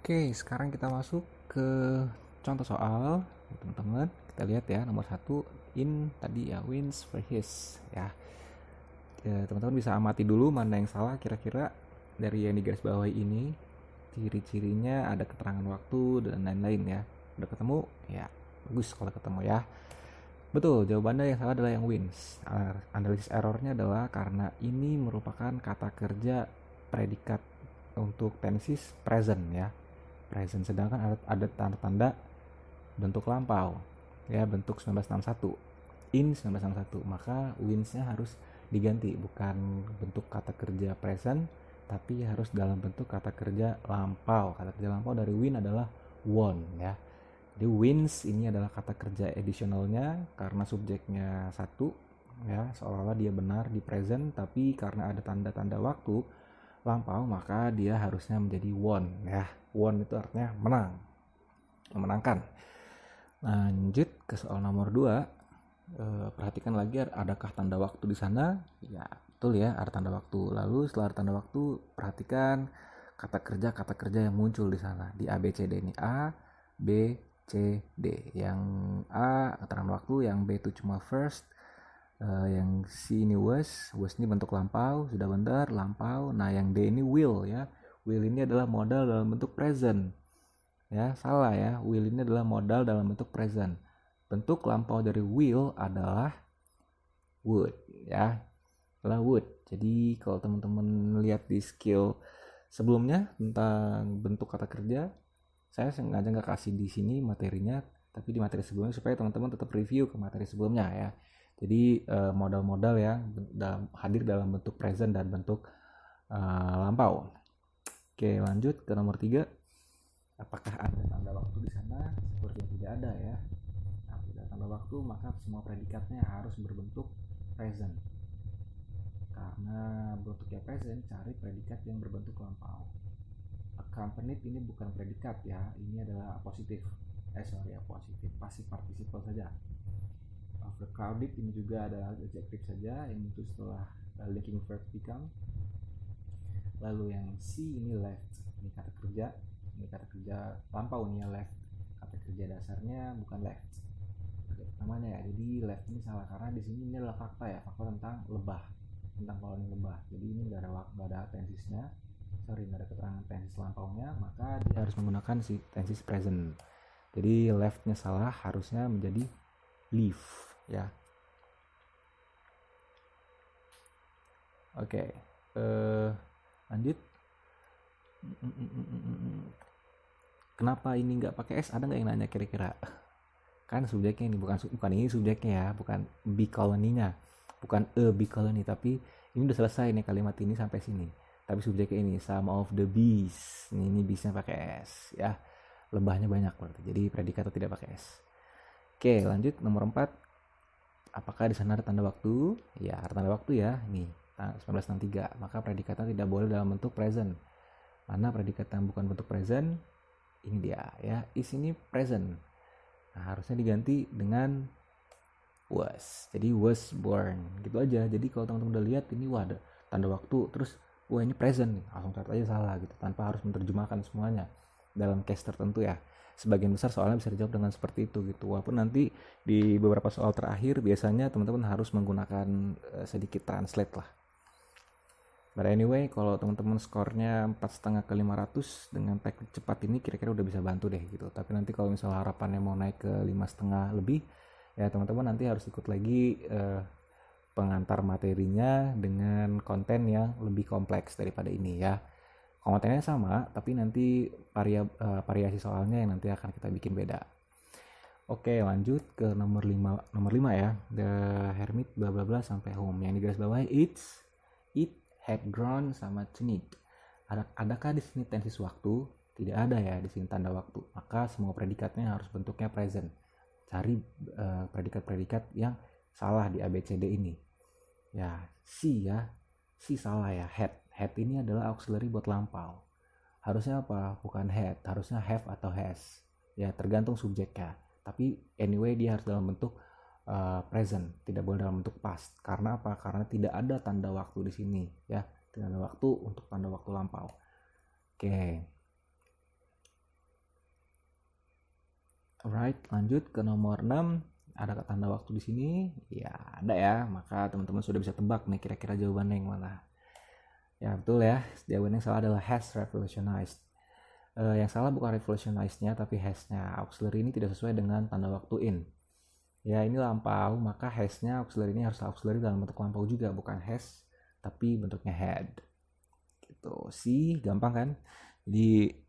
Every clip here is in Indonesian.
Oke, sekarang kita masuk ke contoh soal, teman-teman. Kita lihat ya, nomor satu, in tadi ya, wins for his ya. Teman-teman bisa amati dulu mana yang salah kira-kira dari yang digarisbawahi ini. Ciri-cirinya ada keterangan waktu dan lain-lain ya. Udah ketemu? Ya, bagus kalau ketemu ya. Betul, jawabannya yang salah adalah yang wins. Analisis errornya adalah karena ini merupakan kata kerja predikat untuk tenses present ya. Present, sedangkan ada tanda-tanda bentuk lampau ya, bentuk 1961, in 1961, maka wins-nya harus diganti, bukan bentuk kata kerja present tapi harus dalam bentuk kata kerja lampau. Kata kerja lampau dari win adalah won ya. Jadi wins ini adalah kata kerja additionalnya karena subjeknya satu ya, seolah-olah dia benar di present, tapi karena ada tanda-tanda waktu lampau maka dia harusnya menjadi won ya. Won itu artinya menang, memenangkan. Lanjut ke soal nomor 2. Perhatikan lagi, adakah tanda waktu di sana? Ya, betul ya, ada tanda waktu. Lalu setelah ada tanda waktu, perhatikan kata kerja yang muncul di sana di A B C D ini. A, B, C, D. Yang A keterangan waktu, yang B itu cuma first, yang C ini was ini bentuk lampau, sudah benar lampau. Nah, yang D ini will ya. Will ini adalah modal dalam bentuk present. Ya, salah ya. Will ini adalah modal dalam bentuk present. Bentuk lampau dari will adalah would ya. Adalah would. Jadi kalau teman-teman lihat di skill sebelumnya tentang bentuk kata kerja, saya sengaja nggak kasih di sini materinya, tapi di materi sebelumnya supaya teman-teman tetap review ke materi sebelumnya ya. Jadi modal-modal ya hadir dalam bentuk present dan bentuk lampau. Oke, lanjut ke nomor 3. Apakah ada tanda waktu di sana? Sepertinya tidak ada ya. Nah, tidak ada tanda waktu, maka semua predikatnya harus berbentuk present. Karena bentuknya present, cari predikat yang berbentuk lampau. Accompanied ini bukan predikat ya, ini adalah positif. Positif, passive participle saja. Overcrowded ini juga adalah adjective saja, yang itu setelah linking verb become. Lalu yang C ini left, ini kata kerja lampau nih ya, left. Kata kerja dasarnya bukan left. Namanya ya, jadi left ini salah karena di sini ini adalah fakta ya, fakta tentang lebah, tentang koloni lebah. Jadi ini nggak ada tensisnya, nggak ada keterangan tensis lampaunya, maka dia harus menggunakan si tensis present. Jadi leftnya salah, harusnya menjadi leave ya. Oke, lanjut. Kenapa ini nggak pakai S? Ada nggak yang nanya kira-kira? Kan subjeknya ini bukan ini subjeknya ya, bukan bee colony-nya, bukan a bee colony, tapi ini udah selesai nih kalimat ini sampai sini. Tapi subjeknya ini some of the bees. Ini bees-nya pakai S ya. Lebahnya banyak berarti. Jadi predikatnya tidak pakai S. Oke, lanjut nomor 4. Apakah di sana ada tanda waktu? Ya, ada tanda waktu ya. Ini 1963. Maka predikatnya tidak boleh dalam bentuk present. Mana predikat yang bukan bentuk present? Ini dia ya. Is ini present. Nah, harusnya diganti dengan was. Jadi was born. Gitu aja. Jadi kalau teman-teman udah lihat ini ada tanda waktu, terus wah ini present nih, langsung catat aja salah gitu, tanpa harus menerjemahkan semuanya dalam case tertentu ya. Sebagian besar soalnya bisa dijawab dengan seperti itu gitu. Walaupun nanti di beberapa soal terakhir biasanya teman-teman harus menggunakan sedikit translate lah. But anyway, kalau teman-teman skornya 4,5 ke 500 dengan teknik cepat ini kira-kira udah bisa bantu deh gitu. Tapi nanti kalau misalnya harapannya mau naik ke 5,5 lebih, ya teman-teman nanti harus ikut lagi pengantar materinya dengan konten yang lebih kompleks daripada ini ya. Kontennya sama, tapi nanti variasi soalnya yang nanti akan kita bikin beda. Oke, lanjut ke nomor 5 ya. The hermit bla bla bla sampai home. Yang digarisbawahi it had grown sama to need. Adakah di sini tensis waktu? Tidak ada ya di sini tanda waktu. Maka semua predikatnya harus bentuknya present. Cari predikat-predikat yang salah di ABCD ini. Ya, C salah ya. Had ini adalah auxiliary buat lampau. Harusnya apa? Bukan had, harusnya have atau has. Ya, tergantung subjeknya. Tapi anyway dia harus dalam bentuk present, tidak boleh dalam bentuk past. Karena apa? Karena tidak ada tanda waktu di sini ya. Tidak ada waktu untuk tanda waktu lampau. Oke. Alright, lanjut ke nomor 6. Ada tanda waktu di sini? Ya, ada ya. Maka teman-teman sudah bisa tebak nih kira-kira jawabannya yang mana. Ya, betul ya. Jawaban yang salah adalah has revolutionized. Yang salah bukan revolutionized-nya tapi has-nya. Auxiliary ini tidak sesuai dengan tanda waktu in. Ya, ini lampau, maka has-nya auxiliary ini harus auxiliary dalam bentuk lampau juga, bukan has tapi bentuknya had. Gitu. Sih, gampang kan? Jadi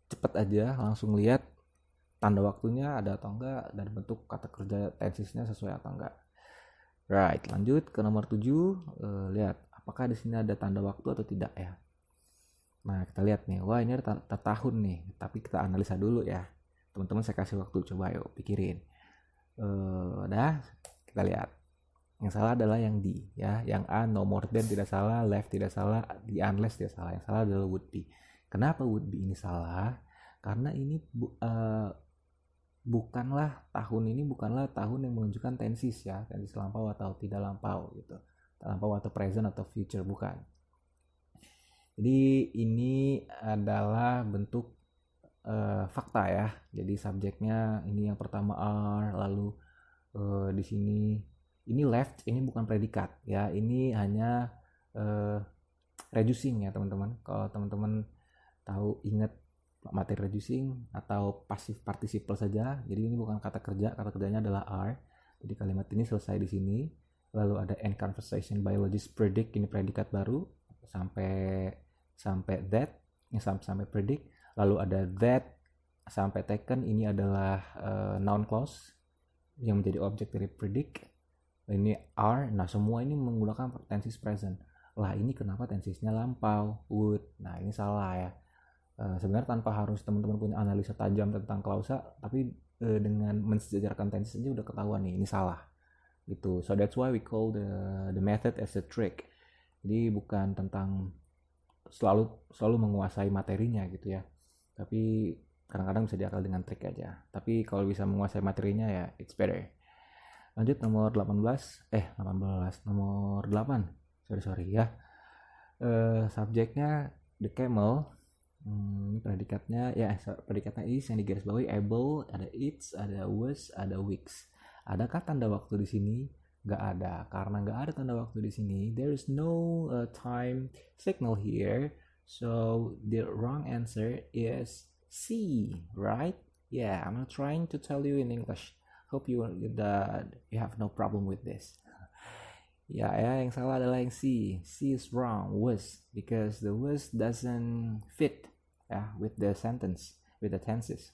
cepet aja langsung lihat tanda waktunya ada atau enggak dan bentuk kata kerja tensisnya sesuai atau enggak. Right, lanjut ke nomor 7. Lihat apakah di sini ada tanda waktu atau tidak ya. Nah, kita lihat nih. Wah, ini ada tahun nih, tapi kita analisa dulu ya. Teman-teman saya kasih waktu, coba yuk pikirin. Udah, kita lihat. Yang salah adalah yang D ya. Yang A no more than tidak salah, left tidak salah, the unless tidak salah. Yang salah adalah would be. Kenapa would be ini salah? Karena ini bukanlah tahun yang menunjukkan tensis ya, tensis lampau atau tidak lampau gitu, lampau atau present atau future, bukan. Jadi ini adalah bentuk fakta ya. Jadi subjeknya ini yang pertama are, lalu di sini ini left, ini bukan predikat ya, ini hanya reducing ya teman-teman. Kalau teman-teman tahu ingat materi reducing atau passive participle saja. Jadi ini bukan kata kerjanya adalah are. Jadi kalimat ini selesai di sini. Lalu ada end conversation biologist predict, ini predikat baru sampai that, sampai predict. Lalu ada that sampai taken, ini adalah noun clause yang menjadi objek dari predict. Ini are. Nah, semua ini menggunakan tensis present. Lah, ini kenapa tensisnya lampau, would. Nah, ini salah ya. Sebenarnya tanpa harus teman-teman punya analisa tajam tentang klausa, tapi dengan mensejarahkan tensis aja udah ketahuan nih ini salah gitu. So that's why we call the method as a trick. Jadi bukan tentang selalu menguasai materinya gitu ya, tapi kadang-kadang bisa diakal dengan trik aja. Tapi kalau bisa menguasai materinya ya it's better. Lanjut nomor 18 nomor 8 sorry ya. Subjeknya the camel. Predikatnya is yang digarisbawahi able, ada its, ada was, ada weeks. Adakah tanda waktu di sini? Nggak ada. Karena nggak ada tanda waktu di sini, there is no time signal here. So the wrong answer is C, right? Yeah, I'm not trying to tell you in English. Hope you have no problem with this. Ya, yang salah adalah yang C. C is wrong, was, because the was doesn't fit with the sentence, with the tenses.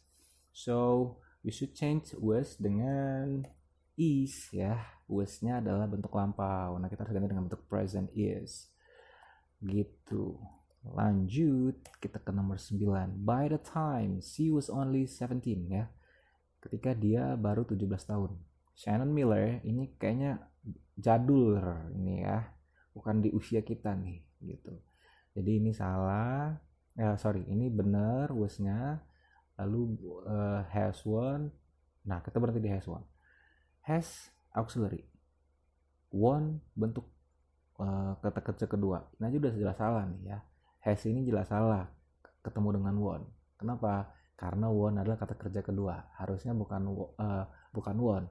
So we should change was dengan is ya. Was-nya adalah bentuk lampau. Nah, kita harus ganti dengan bentuk present is. Gitu. Lanjut kita ke nomor 9. By the time she was only 17 ya. Ketika dia baru 17 tahun. Shannon Miller ini kayaknya jadul ini ya. Bukan di usia kita nih gitu. Jadi ini salah. Ini benar was-nya. Lalu has one. Nah, kita berarti di has one. Has auxiliary. One bentuk kata kerja kedua. Nah, sudah jelas salah nih ya. Has ini jelas salah ketemu dengan one. Kenapa? Karena one adalah kata kerja kedua. Harusnya bukan one.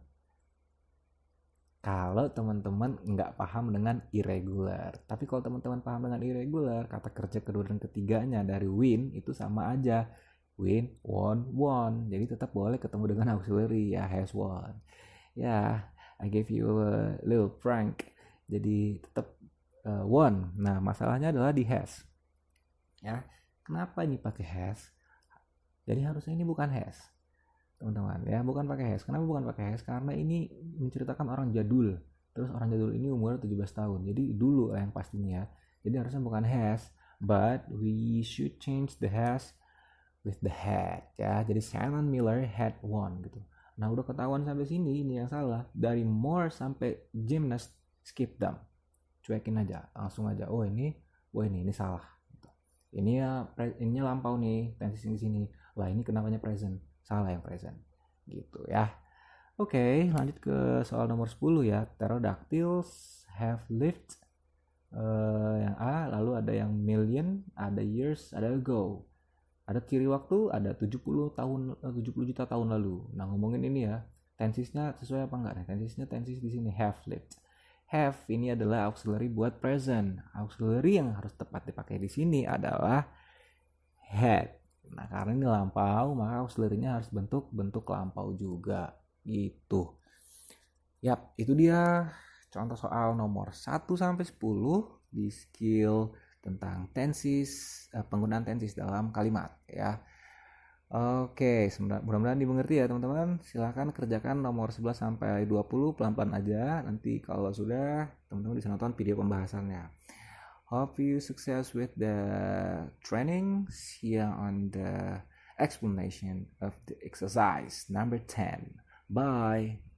Kalau teman-teman nggak paham dengan irregular. Tapi kalau teman-teman paham dengan irregular, kata kerja kedua dan ketiganya dari win itu sama aja. Win, won. Jadi tetap boleh ketemu dengan auxiliary ya, has won. Ya, I gave you a little prank. Jadi tetap won. Nah, masalahnya adalah di has. Ya, kenapa ini pakai has? Jadi harusnya ini bukan has. Teman-teman ya, bukan pakai has. Kenapa bukan pakai has? Karena ini menceritakan orang jadul. Terus orang jadul ini umurnya 17 tahun. Jadi dulu yang pastinya. Jadi harusnya bukan has, but we should change the has with the had ya. Jadi Shannon Miller had one gitu. Nah, udah ketahuan sampai sini ini yang salah. Dari more sampai gymnast skip them. Cuekin aja, langsung aja. Oh ini salah gitu. Ini lampau nih, tensis di sini. Lah ini kenapanya present? Salah yang present gitu ya. Oke, lanjut ke soal nomor 10 ya. Pterodactyls have lived. Yang A, lalu ada yang million, ada years, ada ago. Ada ciri waktu, ada 70 juta tahun lalu. Nah, ngomongin ini ya, tensisnya sesuai apa enggak? Nah, tensis di sini have lived. Have ini adalah auxiliary buat present. Auxiliary yang harus tepat dipakai di sini adalah had. Nah, karena ini lampau, maka auxiliary-nya harus bentuk lampau juga. Gitu. Yap, itu dia contoh soal nomor 1 sampai 10 di skill tentang tensis, penggunaan tensis dalam kalimat ya. Oke, mudah-mudahan dimengerti ya teman-teman. Silahkan kerjakan nomor 11 sampai 20 pelan-pelan aja. Nanti kalau sudah, teman-teman bisa nonton video pembahasannya. Hope you success with the training. See you on the explanation of the exercise number 10. Bye.